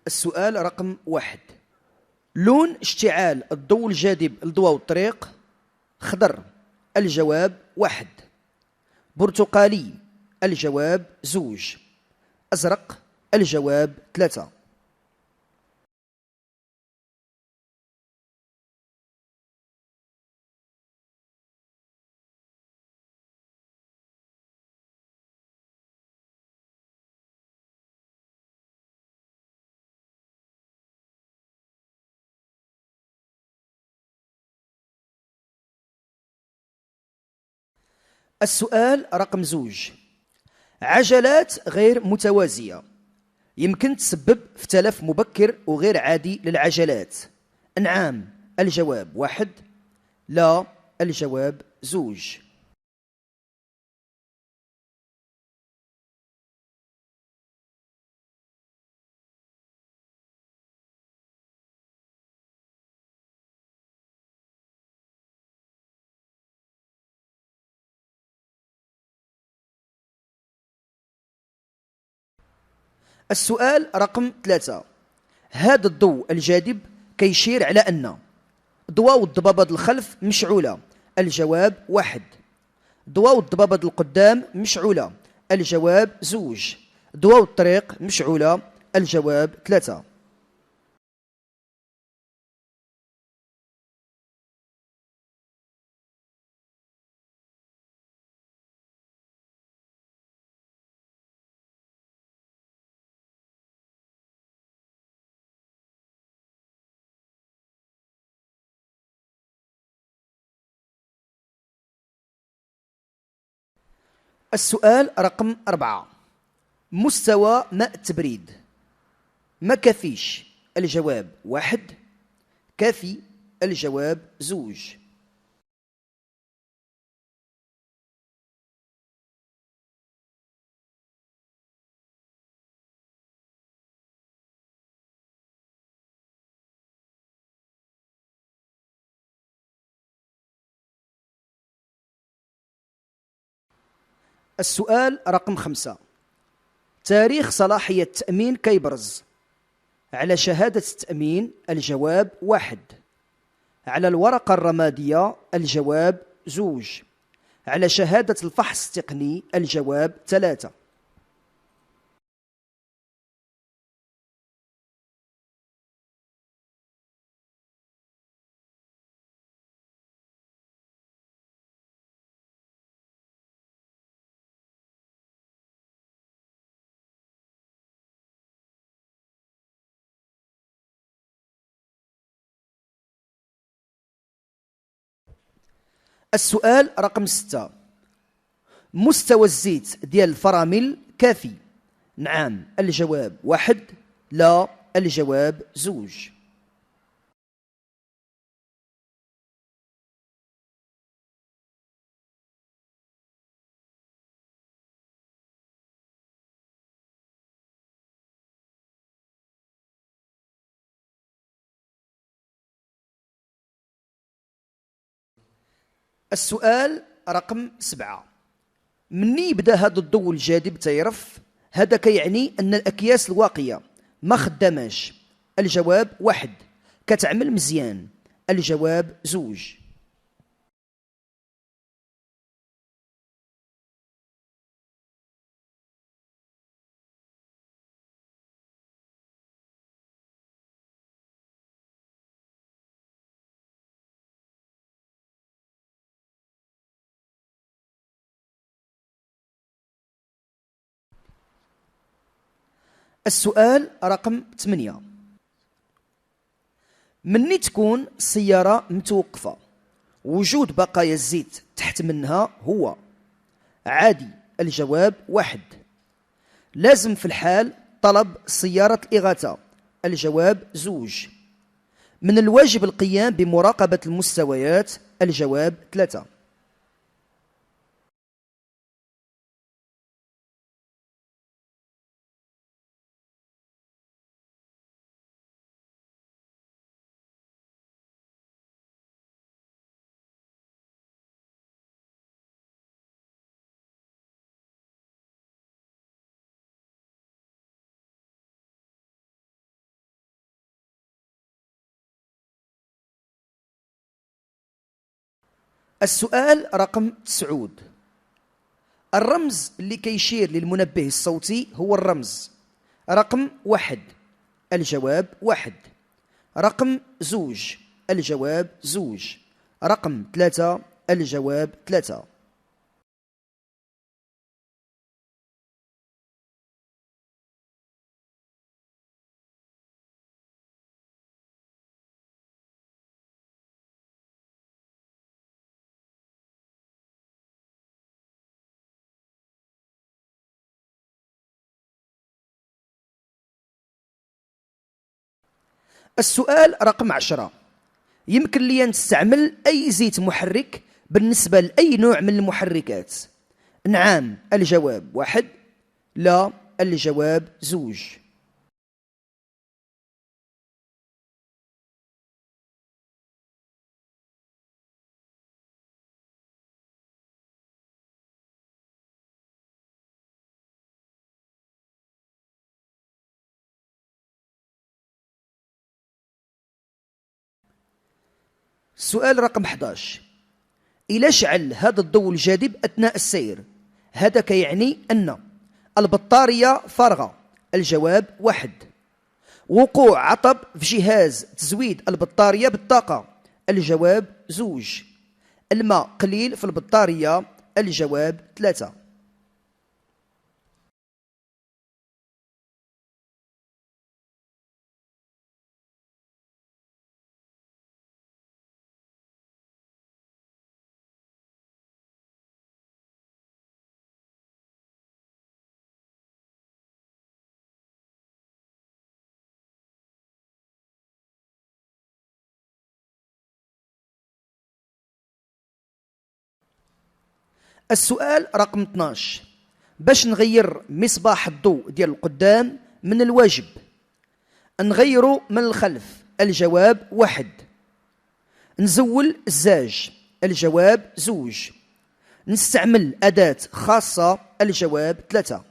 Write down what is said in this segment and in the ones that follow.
السؤال رقم 1. لون اشتعال الضوء الجاذب لضوء الطريق: خضر. الجواب 1. برتقالي. الجواب 2. أزرق. الجواب 3. السؤال رقم 2. عجلات غير متوازية يمكن تسبب في تلف مبكر وغير عادي للعجلات: نعم. الجواب 1. لا. الجواب 2. السؤال رقم 3. هذا الضوء الجاذب كيشير على أن ضوء الضبابة الخلف مشعولة: الجواب 1. ضوء الضبابة القدام مشعولة: الجواب 2. ضوء الطريق مشعولة: الجواب 3. السؤال رقم 4. مستوى ماء التبريد: ما كافيش. الجواب 1. كافي. الجواب 2. السؤال رقم 5. تاريخ صلاحية التأمين كيبرز: على شهادة التأمين: الجواب 1. على الورقة الرمادية: الجواب 2. على شهادة الفحص التقني: الجواب 3. السؤال رقم 6. مستوى الزيت ديال الفرامل كافي: نعم. الجواب 1. لا. الجواب 2. السؤال رقم 7. مني يبدا هذا الضوء الجاذب تيرف، هذا كيعني ان الاكياس الواقيه ما خداماش: الجواب 1. كتعمل مزيان. الجواب 2. السؤال رقم 8. مني تكون السيارة متوقفة وجود بقايا الزيت تحت منها هو: عادي. الجواب 1. لازم في الحال طلب سيارة الإغاثة: الجواب 2. من الواجب القيام بمراقبة المستويات: الجواب 3. السؤال رقم 9. الرمز اللي كيشير للمنبه الصوتي هو الرمز رقم 1. الجواب 1. رقم 2. الجواب 2. رقم 3. الجواب 3. السؤال رقم 10. يمكن لي نستعمل أي زيت محرك بالنسبة لأي نوع من المحركات؟ نعم. الجواب 1. لا. الجواب 2. السؤال رقم 11. إلى شعل هذا الضوء الجاذب أثناء السير، هذا كيعني أن البطارية فارغة. الجواب 1. وقوع عطب في جهاز تزويد البطارية بالطاقة. الجواب 2. الماء قليل في البطارية. الجواب 3. السؤال رقم 12. باش نغير مصباح الضوء ديال القدام من الواجب نغيره من الخلف. الجواب 1. نزول الزاج. الجواب 2. نستعمل أداة خاصة. الجواب 3.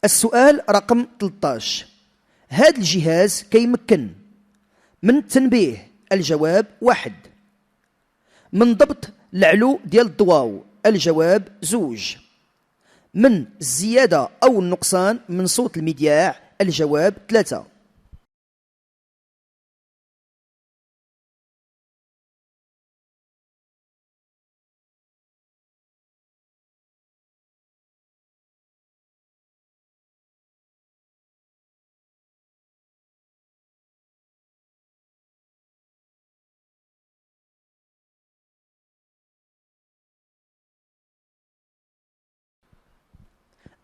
السؤال رقم 13. هذا الجهاز كيمكن من التنبيه. الجواب 1. من ضبط العلو ديال الضواو. الجواب 2. من الزيادة أو النقصان من صوت المذياع. الجواب 3.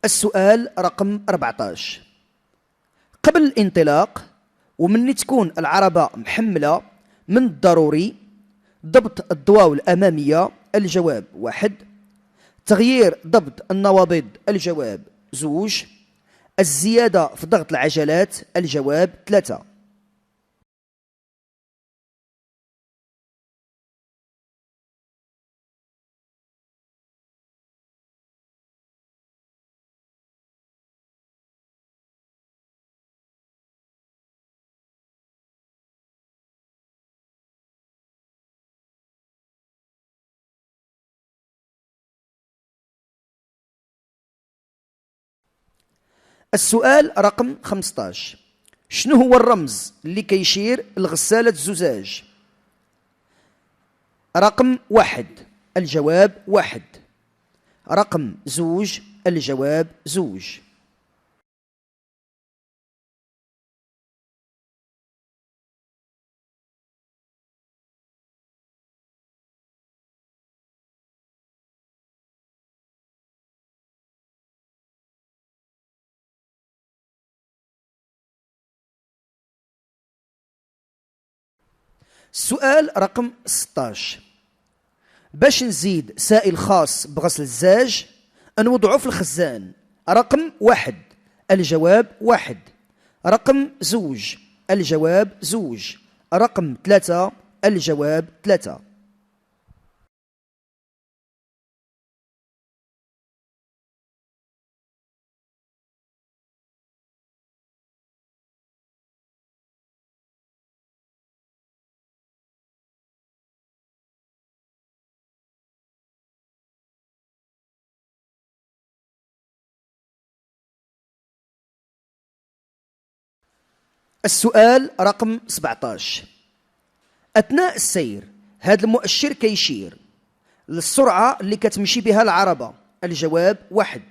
السؤال رقم 14. قبل الانطلاق ومن تكون العربة محملة من الضروري ضبط الضواو الأمامية. الجواب 1. تغيير ضبط النوابض. الجواب 2. الزيادة في ضغط العجلات. الجواب 3. السؤال رقم 15. شنو هو الرمز اللي كيشير لغسالة الزجاج؟ رقم 1. الجواب 1. رقم 2. الجواب 2. السؤال رقم 16. باش نزيد سائل خاص بغسل الزاج نوضعه في الخزان. رقم 1 الجواب 1. رقم 2 الجواب 2. رقم 3 الجواب 3. السؤال رقم 17. أثناء السير هذا المؤشر كيشير للسرعة اللي كتمشي بها العربة. الجواب 1.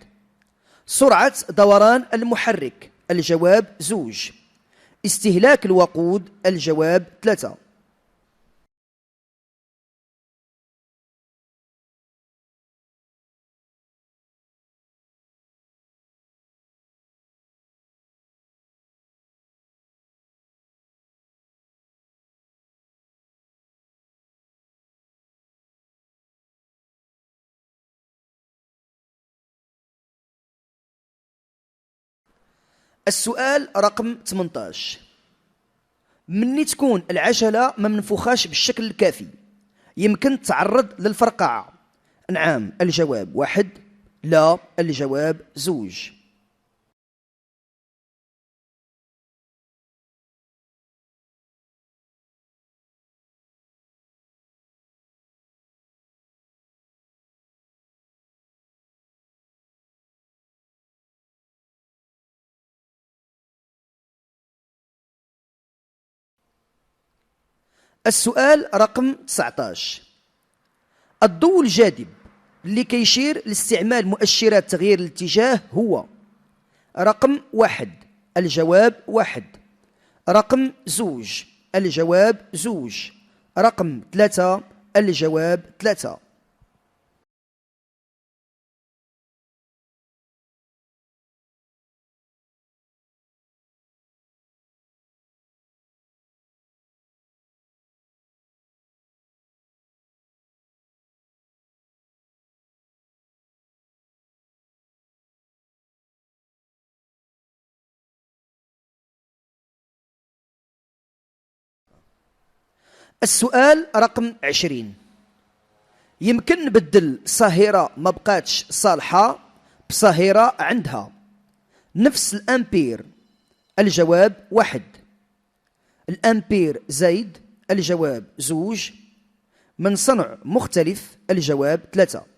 سرعة دوران المحرك. الجواب 2. استهلاك الوقود. الجواب 3. السؤال رقم 18. مني تكون العجلة ما منفوخاش بالشكل الكافي يمكن تعرض للفرقعة. نعم. الجواب 1. لا. الجواب 2. السؤال رقم 19. الضوء الجاذب اللي كيشير لاستعمال مؤشرات تغيير الاتجاه هو. رقم 1 الجواب 1. رقم 2 الجواب 2. رقم 3 الجواب 3. السؤال رقم 20. يمكن نبدل صهيرة ما بقاتش صالحة بصهيرة عندها نفس الأمبير. الجواب 1. الأمبير زايد. الجواب 2. من صنع مختلف. الجواب 3.